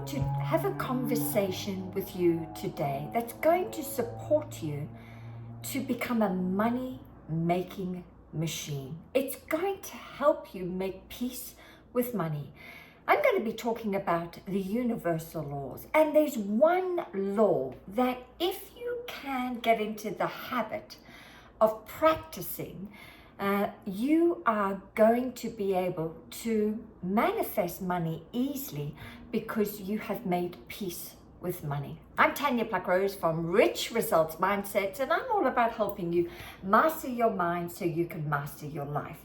want to have a conversation with you today that's going to support you to become a money-making machine. It's going to help you make peace with money. I'm going to be talking about the universal laws. And there's one law that if you can get into the habit of practicing, you are going to be able to manifest money easily because you have made peace with money. I'm Tanya Pluck-Rose from Rich Results Mindsets, and I'm all about helping you master your mind so you can master your life.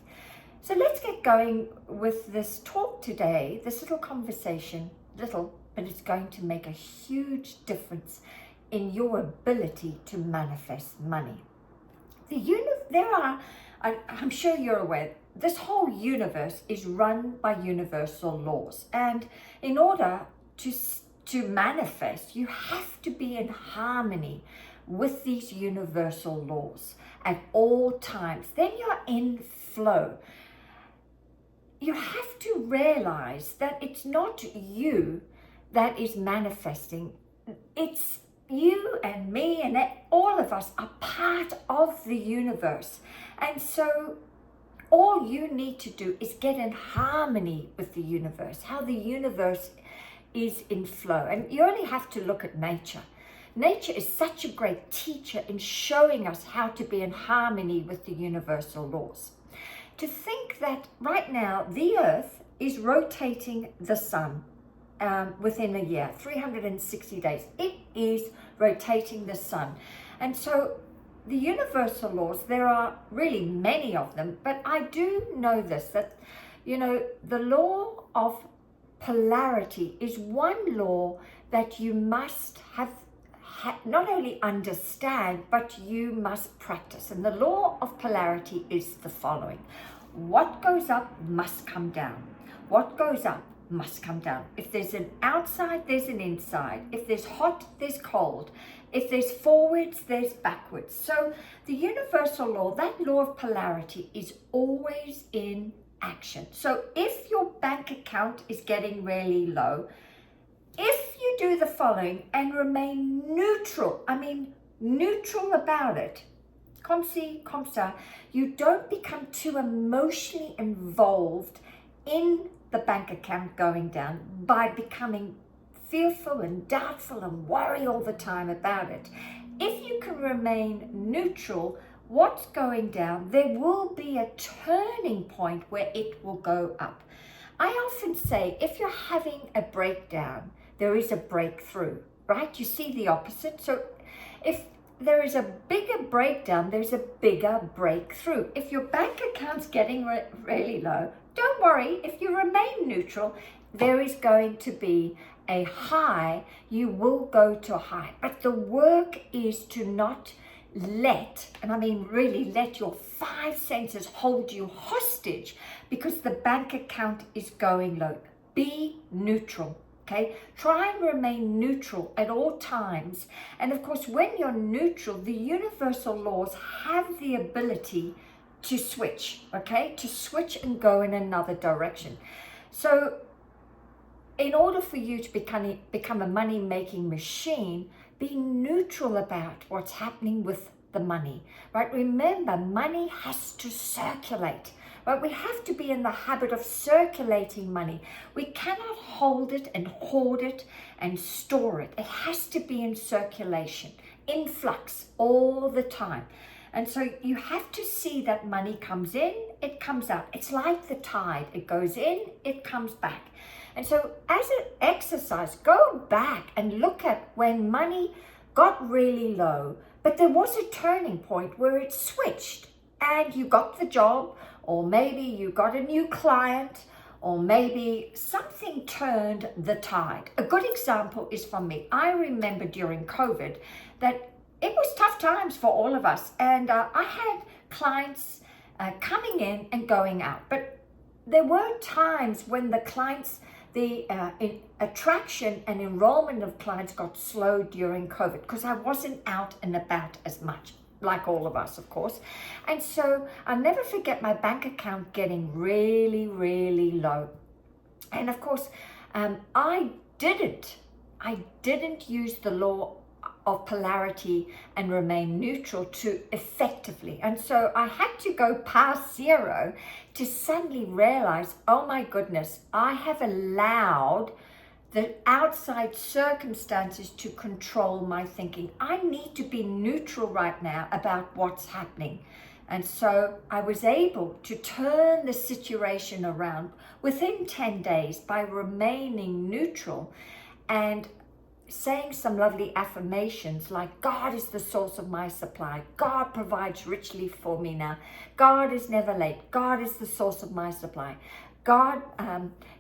So let's get going with this talk today, this little conversation, but it's going to make a huge difference in your ability to manifest money. I'm sure you're aware, this whole universe is run by universal laws. And in order to manifest, you have to be in harmony with these universal laws at all times. Then you're in flow. You have to realize that it's not you that is manifesting. It's you and me and all of us are part of the universe. And so all you need to do is get in harmony with the universe, how the universe is in flow. And you only have to look at nature. Nature is such a great teacher in showing us how to be in harmony with the universal laws. To think that right now the earth is rotating the sun within a year, 360 days. It is rotating the sun. And so the universal laws, there are really many of them, but I do know this, that, the law of polarity is one law that you must have not only understand, but you must practice. And the law of polarity is the following. What goes up must come down. What goes up must come down. If there's an outside, there's an inside. If there's hot, there's cold. If there's forwards, there's backwards. So the universal law, that law of polarity, is always in action. So if your bank account is getting really low, if you do the following and remain neutral, neutral about it, comme ci, comme ça, you don't become too emotionally involved in the bank account going down by becoming fearful and doubtful and worry all the time about it. If you can remain neutral, what's going down, there will be a turning point where it will go up. I often say, if you're having a breakdown, there is a breakthrough, right? You see the opposite. So if there is a bigger breakdown, there's a bigger breakthrough. If your bank account's getting really low, don't worry. If you remain neutral, there is going to be a high. You will go to a high. But the work is to not let, and I mean really let your five senses hold you hostage because the bank account is going low. Be neutral. Okay, try and remain neutral at all times. And of course, when you're neutral, the universal laws have the ability to switch, okay, to switch and go in another direction. So in order for you to become a money-making machine, be neutral about what's happening with the money, right? Remember, money has to circulate. But we have to be in the habit of circulating money. We cannot hold it and hoard it and store it. It has to be in circulation, in flux all the time. And so you have to see that money comes in, it comes out. It's like the tide. It goes in, it comes back. And so as an exercise, go back and look at when money got really low, but there was a turning point where it switched and you got the job, or maybe you got a new client, or maybe something turned the tide. A good example is from me. I remember during COVID that it was tough times for all of us. And I had clients coming in and going out. But there were times when the clients, the attraction and enrollment of clients got slowed during COVID because I wasn't out and about as much. like all of us, of course. And so I'll never forget my bank account getting really, really low. And of course, I didn't use the law of polarity and remain neutral too effectively. And so I had to go past zero to suddenly realize, oh my goodness, I have allowed the outside circumstances to control my thinking. I need to be neutral right now about what's happening. And so I was able to turn the situation around within 10 days by remaining neutral and saying some lovely affirmations like, God is the source of my supply. God provides richly for me now. God is never late. God is the source of my supply. God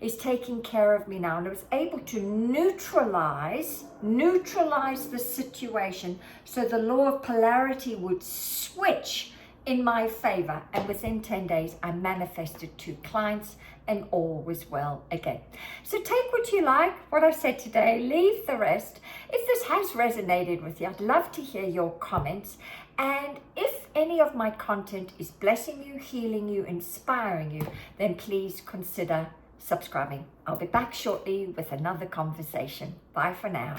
is taking care of me now. And I was able to neutralize the situation so the law of polarity would switch in my favor. And within 10 days, I manifested 2 clients and all was well again. So take what you like, what I said today, leave the rest. If this has resonated with you, I'd love to hear your comments. And if any of my content is blessing you, healing you, inspiring you, then please consider subscribing. I'll be back shortly with another conversation. Bye for now.